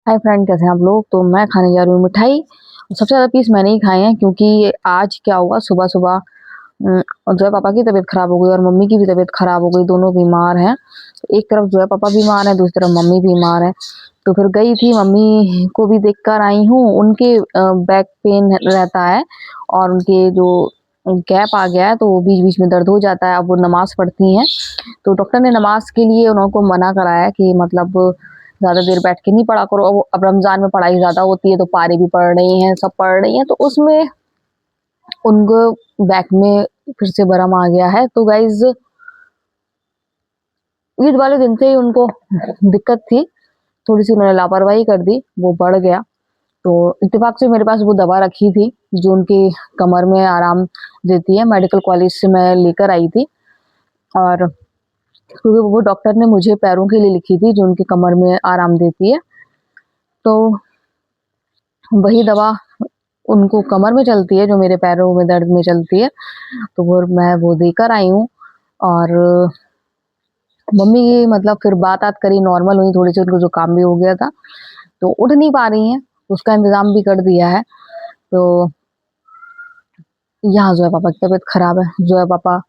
Hi friend, कैसे हैं आप लोग। तो मैं खाने जा रही हूँ मिठाई। सबसे ज़्यादा पीस मैंने ही खाए हैं क्योंकि आज क्या हुआ सुबह-सुबह और जो है पापा की तबीयत खराब हो गई और मम्मी की भी तबीयत खराब हो गई, दोनों बीमार हैं। तो एक तरफ जो है पापा बीमार हैं, दूसरी तरफ मम्मी बीमार हैं। तो फिर गई थी, मम्मी को भी देख कर आई हूँ। उनके बैक पेन रहता है और उनके जो गैप आ गया है तो वो बीच-बीच में दर्द हो जाता है। अब वो नमाज़ पढ़ती हैं, तो डॉक्टर ने नमाज़ के लिए उनको मना करा है कि मतलब ज़्यादा देर बैठ के नहीं पढ़ा करो। अब रमज़ान में पढ़ाई ज़्यादा होती है तो पारे भी पढ़ रही हैं, सब पढ़ रही हैं, तो उसमें उनको बैक में फिर से बरम आ गया है। तो गाइज़ ईद वाले दिन से ही उनको दिक्कत थी, थोड़ी-सी उन्होंने लापरवाही कर दी, वो बढ़ गया। तो इत्तेफ़ाक से मेरे पास वो दवा रखी थी, जो उनकी कमर में आराम देती है, मेडिकल कॉलेज से मैं लेकर आई थी और क्योंकि वो डॉक्टर ने मुझे पैरों के लिए लिखी थी, जो उनकी कमर में आराम देती है। तो वही दवा उनको कमर में चलती है, जो मेरे पैरों में दर्द में चलती है, तो मैं वो देकर आई हूँ और मम्मी की मतलब फिर बात-वात करी, नॉर्मल हुई, थोड़ी-सी उनको ज़ुकाम भी हो गया था, तो उठ नहीं पा रही हैं, उसका इंतज़ाम भी कर दिया है। तो यहाँ जो है पापा की तबीयत खराब है, जो है पापा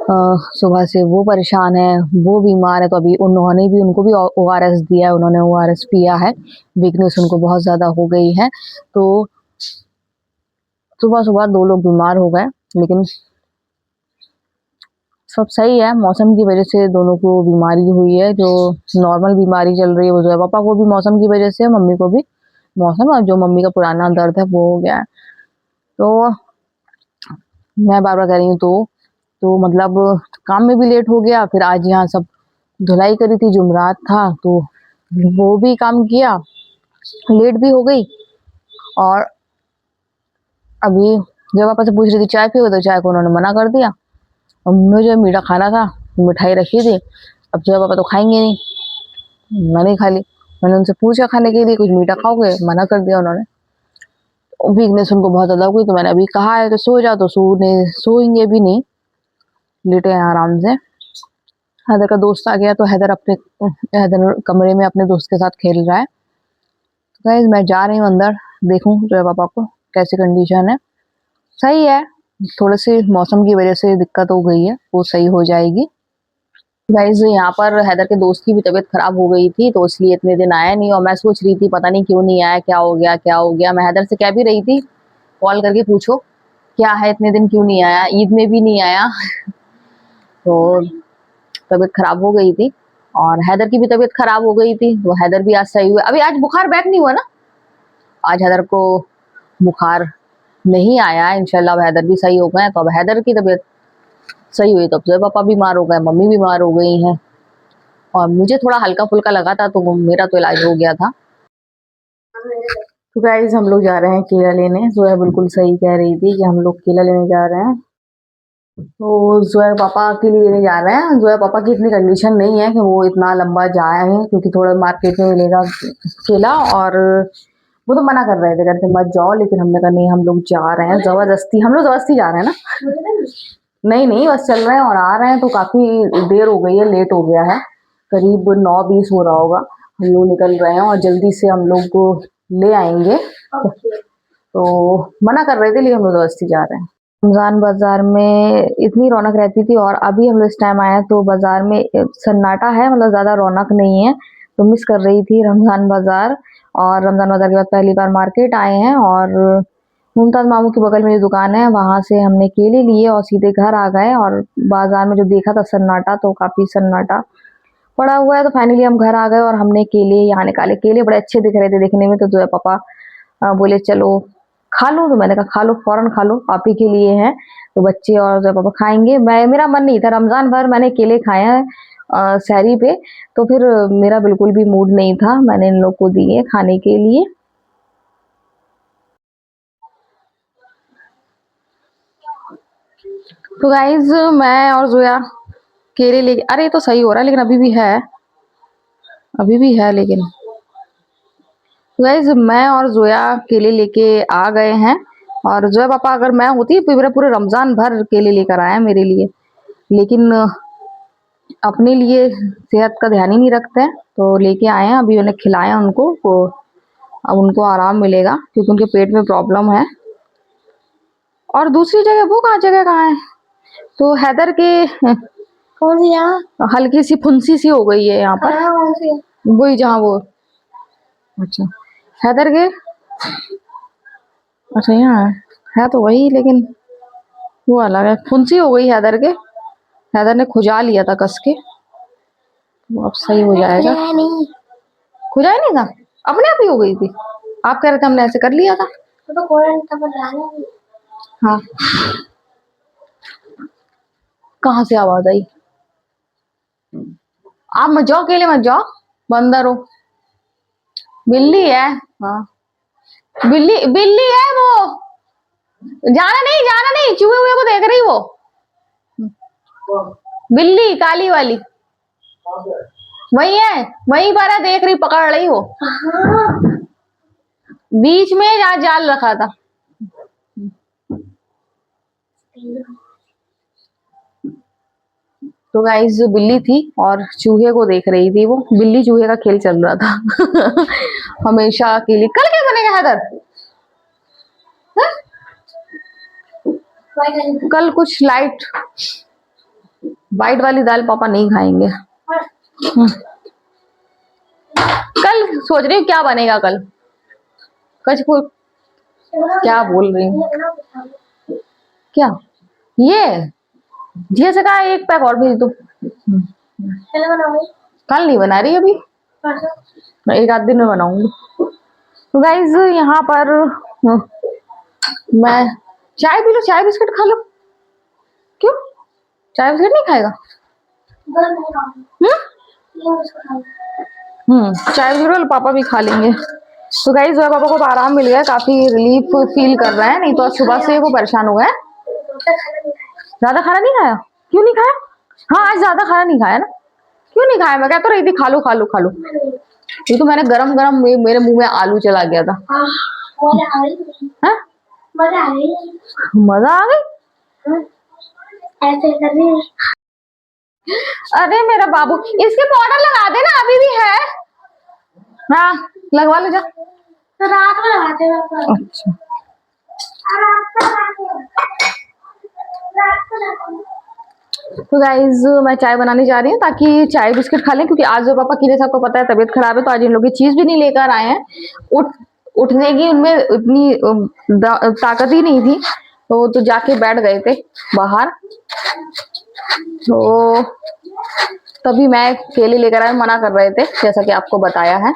सुबह से वो परेशान हैं, वो बीमार है, तो अभी उन्होंने भी उनको भी ओआरएस दिया है, उन्होंने ओआरएस पिया है, वीकनेस उनको बहुत ज़्यादा हो गई है। तो सुबह-सुबह 2 लोग बीमार हो गए, लेकिन सब सही है, मौसम की वज़ह से दोनों को बीमारी हुई है, जो नॉर्मल बीमारी चल रही है, वो जो है पापा को भी मौसम की वज़ह से, मम्मी को भी मौसम और जो मम्मी का पुराना दर्द है, वो हो गया है। तो मैं बार-बार कह रही हूँ तो मतलब काम में भी लेट हो गया, फिर आज यहाँ सब धुलाई करी थी, जुमेरात था, तो वो भी काम किया, लेट भी हो गई और अभी जब पापा से पूछ रही थी चाय पियोगे, तो चाय को उन्होंने मना कर दिया और मुझे मीठा खाना था, मिठाई रखी थी, अब जो है पापा तो खाएँगे नहीं, मैंने खा ली। मैंने उनसे पूछा खाने के लिए, कुछ मीठा खाओगे? मना कर दिया उन्होंने। वीकनेस उनको बहुत ज़्यादा हो गई, तो मैंने अभी कहा है कि सो जाओ, तो सोएंगे भी नहीं, लेटे हैं आराम से। हैदर का दोस्त आ गया, तो हैदर कमरे में अपने दोस्त के साथ खेल रहा है। तो गाइस मैं जा रही हूँ अंदर, देखूँ जो है पापा को कैसी कंडीशन है। सही है, थोड़ी-सी मौसम की वज़ह से दिक्कत हो गई है, वो सही हो जाएगी। गाइस यहाँ पर हैदर के दोस्त की भी तबीयत खराब हो गई थी, तो इसलिए इतने दिन आया नहीं और मैं सोच रही थी पता नहीं क्यों नहीं आया, क्या हो गया, क्या हो गया? मैं हैदर से कह भी रही थी, कॉल करके पूछो, क्या है इतने दिन क्यों नहीं आया? ईद में भी नहीं आया। तो तबीयत खराब हो गई थी और हैदर की भी तबीयत खराब हो गई थी, तो हैदर भी आज सही हुआ। अभी आज बुखार बैक नहीं हुआ ना? आज हैदर को बुखार नहीं आया है, इंशाल्लाह अब हैदर भी सही हो गए हैं, तो अब हैदर की तबीयत सही हुई, तो अब जो है पापा बीमार हो गए, मम्मी बीमार हो गई हैं और मुझे थोड़ा हल्का-फुल्का लगा था, तो मेरा तो इलाज हो गया था। तो गाइस हम लोग जा रहे हैं केला लेने, ज़ोया बिल्कुल सही कह रही थी कि हम लोग केला लेने जा रहे हैं। तो ज़ोया पापा के लिए लेने जा रहे हैं। ज़ोया पापा की इतनी कंडीशन नहीं है कि वो इतना लंबा जाएँ क्योंकि थोड़ा मार्केट में मिलेगा केला और वो तो मना कर रहे थे, कहते मत जाओ, लेकिन हमने कहा नहीं हम लोग जा रहे हैं, ज़बरदस्ती हम लोग ज़बरदस्ती जा रहे हैं ना। नहीं, नहीं बस चल रहे हैं और आ रहे हैं, तो काफ़ी देर हो गई है, लेट हो गया है, करीब 9:20 हो रहा होगा। हम लोग निकल रहे हैं और जल्दी से हम लोग को ले आएँगे। तो मना कर रहे थे, लेकिन हम लोग ज़बरदस्ती जा रहे हैं। रमज़ान बाज़ार में इतनी रौनक रहती थी और अभी हम लोग इस टाइम आए हैं तो बाज़ार में सन्नाटा है, मतलब ज़्यादा रौनक नहीं है, तो मिस कर रही थी रमज़ान बाज़ार। और रमज़ान बाज़ार के बाद पहली बार मार्केट आए हैं और मुमताज़ मामू के बगल में जो दुकान है, वहाँ से हमने केले लिए और सीधे घर आ गए और बाज़ार में जो देखा था सन्नाटा, तो काफ़ी सन्नाटा पड़ा हुआ है, तो फाइनली हम घर आ गए और हमने केले यहाँ निकाले। केले बड़े अच्छे दिख रहे थे देखने में, तो जो है पापा बोले चलो खा लो, तो मैंने कहा खा लो, फौरन खा लो, आप ही के लिए हैं। तो बच्चे और जो पापा खाएँगे, मेरा मन नहीं था, रमज़ान भर मैंने केले खाए हैं सहरी पे, तो फिर मेरा बिल्कुल भी मूड नहीं था, मैंने इन लोग को दिए खाने के लिए। तो गाइज़ मैं और ज़ोया केले लेके, अरे ये तो सही हो रहा है, लेकिन अभी भी है लेकिन। गाइज़ मैं और ज़ोया केले लेके आ गए हैं और ज़ोया पापा अगर मैं होती तो मेरा पूरे रमज़ान भर केले लेकर आए हैं मेरे लिए, लेकिन अपने लिए सेहत का ध्यान ही नहीं रखते हैं, तो लेके आए हैं, अभी उन्हें खिलाया उनको, वो अब उनको आराम मिलेगा क्योंकि उनके पेट में प्रॉब्लम है। और दूसरी जगह वो जगह कहाँ है? तो हैदर के कौन सी यहाँ? हल्की सी फुंसी सी हो गई है यहाँ पर। कौन सी? वही जहाँ वो, अच्छा हैदर के, अच्छा यहाँ है तो वही, लेकिन वो अलग है। फुंसी हो गई हैदर के, हैदर ने खुजा लिया था कस के, वो अब सही हो जाएगा। नहीं, खुजा ही नहीं था, अपने आप ही हो गई थी। आप कह रहे थे हमने ऐसे कर लिया था। तो कोई नहीं। हाँ, कहाँ से आवाज आई? आप मत जाओ, अकेले मत जाओ, बंदर हो। बिल्ली है, हाँ बिल्ली बिल्ली है वो। जाना नहीं, चूहे हुए को देख रही वो। बिल्ली काली वाली वही है, वहीं पर है, देख रही, पकड़ रही वो। बीच में जहाँ जाल रखा था। तो गाइस जो बिल्ली थी और चूहे को देख रही थी, वो बिल्ली चूहे का खेल चल रहा था। हमेशा अकेली। कल क्या बनेगा हैदर? हाँ? कल कुछ लाइट, वाइट वाली दाल पापा नहीं खाएंगे। कल सोच रही हूँ क्या बनेगा कल। कचपुर क्या बोल रही हूँ? क्या ये जिया से कहा एक पैक और भेज दो। कल नहीं बना रही, अभी एक आध दिन में बनाऊंगी। तो गाइज यहाँ पर मैं चाय पी लो, चाय बिस्किट खा लो। क्यों चाय बिस्किट नहीं खाएगा? चाय बिस्किट पापा भी खा लेंगे। तो गाइज पापा को तो आराम मिल गया, काफी रिलीफ फील कर रहे हैं, नहीं तो सुबह से वो परेशान हुए हैं। ज्यादा खाना नहीं खाया? क्यों नहीं खाया? हाँ आज ज्यादा खाना नहीं खाया ना, क्यों नहीं खाया? मैं कहता रही थी खा लो खा लो खा लो। ये तो मैंने गरम गरम मेरे मुंह में आलू चला गया था। हाँ? मजा आ गई। ऐसे कर रही। अरे मेरा बाबू, इसके पाउडर लगा देना, अभी भी है। हाँ लगवा लो जा। तो रात में लगाते हैं। अच्छा तो गाइज मैं चाय बनाने जा रही हूँ ताकि चाय बिस्किट खा लें, क्योंकि आज जो पापा की सबको पता है तबीयत खराब है, तो आज इन लोग की चीज भी नहीं लेकर आए हैं। उठने की उनमें इतनी ताकत ही नहीं थी, तो जाके बैठ गए थे बाहर। तो तभी मैं केले लेकर आए, मना कर रहे थे जैसा कि आपको बताया है,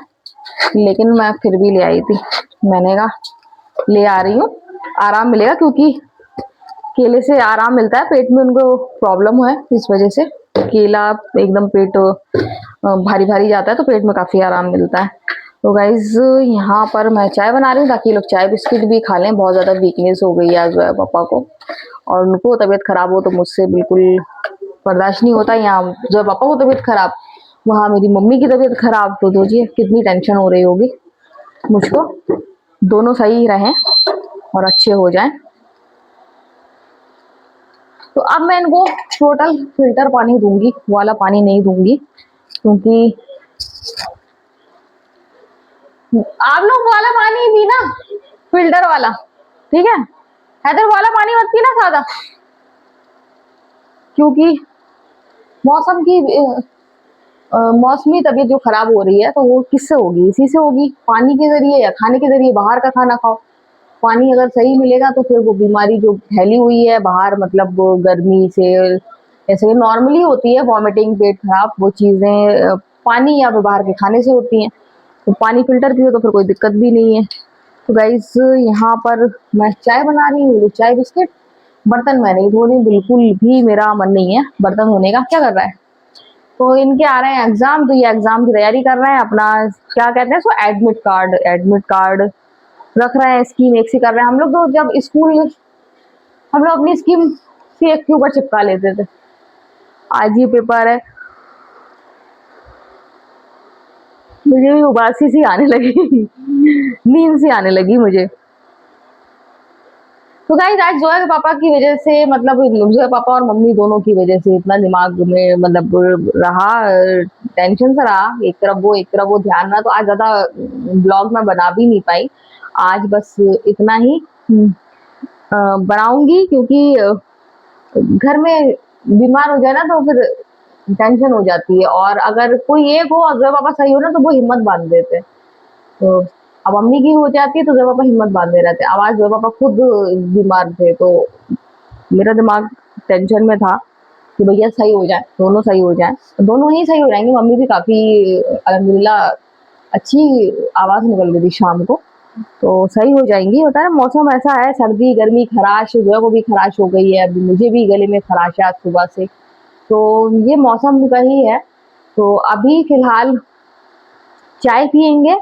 लेकिन मैं फिर भी ले आई थी। मैंने कहा ले आ रही हूँ, आराम मिलेगा, क्योंकि केले से आराम मिलता है, पेट में उनको प्रॉब्लम है, इस वजह से केला एकदम पेट भारी भारी जाता है, तो पेट में काफी आराम मिलता है। तो गाइज यहाँ पर मैं चाय बना रही हूँ ताकि लोग चाय बिस्किट भी खा लें। बहुत ज्यादा वीकनेस हो गई है आज पापा को, और उनको तबीयत खराब हो तो मुझसे बिल्कुल बर्दाश्त नहीं होता। यहाँ जो पापा को तबीयत खराब, वहाँ मेरी मम्मी की तबीयत खराब, तो सोचिए कितनी टेंशन हो रही होगी मुझको। दोनों सही रहें और अच्छे हो जाएं। तो अब मैं इनको टोटल फिल्टर पानी दूंगी, वाला पानी नहीं दूंगी, क्योंकि आप लोग वाला पानी भी ना, फिल्टर वाला, ठीक है? हैदर वाला पानी मत पीना सादा, क्योंकि मौसम की मौसमी तबीयत जो खराब हो रही है, तो वो किससे होगी? इसी से होगी, पानी के जरिए या खाने के जरिए। बाहर का खाना खाओ, पानी अगर सही मिलेगा तो फिर वो बीमारी जो फैली हुई है बाहर, मतलब वो गर्मी से, जैसे नॉर्मली होती है वॉमिटिंग, पेट खराब, वो चीजें पानी या बाहर के खाने से होती हैं। तो पानी फिल्टर पियो तो फिर कोई दिक्कत भी नहीं है। तो गाइस यहाँ पर मैं चाय बना रही हूँ, चाय बिस्किट। बर्तन मैं नहीं धो रही, बिल्कुल भी मेरा मन नहीं है बर्तन धोने का। क्या कर रहा है? तो इनके आ रहे हैं एग्जाम, तो ये एग्जाम की तैयारी कर रहे हैं, अपना क्या कहते हैं इसको, एडमिट कार्ड रख रहे हैं, स्कीम एक सी कर रहे हैं। हम लोग तो जब स्कूल, हम लोग अपनी स्कीम सेफ के ऊपर चिपका लेते थे। आज ये पेपर है, मुझे भी उबासी सी आने लगी, नींद सी आने लगी मुझे। तो गाइस आज जोया के पापा की वजह से, मतलब जोया पापा और मम्मी दोनों की वजह से इतना दिमाग में मतलब रहा, टेंशन सा रहा, एक तरफ वो ध्यान रहा, तो आज ज्यादा ब्लॉग मैं बना भी नहीं पाई। आज बस इतना ही बनाऊंगी, क्योंकि घर में बीमार हो जाए ना तो फिर टेंशन हो जाती है, और अगर कोई एक हो और जोया पापा सही हो ना तो वो हिम्मत बांध देते हैं। तो अब मम्मी की हो जाती है तो जोया पापा हिम्मत बांधे रहते हैं। अब आज जोया पापा खुद बीमार थे, तो मेरा दिमाग टेंशन में था कि भैया सही हो जाए, दोनों सही हो जाए। दोनों ही सही हो जाएंगे। मम्मी भी काफी अल्हम्दुलिल्लाह अच्छी आवाज निकल रही थी शाम को, तो सही हो जाएंगी। होता है मौसम ऐसा है, सर्दी गर्मी खराश, जोया को भी खराश हो गई है, अभी मुझे भी गले में खराश है आज सुबह से, तो ये मौसम का ही है। तो अभी फिलहाल चाय पियेंगे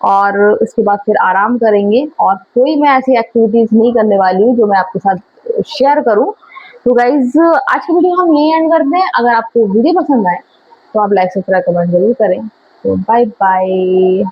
और उसके बाद फिर आराम करेंगे, और कोई मैं ऐसी एक्टिविटीज नहीं करने वाली हूँ जो मैं आपके साथ शेयर करूँ। तो गाइज आज की वीडियो हम यही एंड करते हैं। अगर आपको वीडियो पसंद आए तो आप लाइक सब्सक्राइब कमेंट जरूर करें। तो बाय बाय।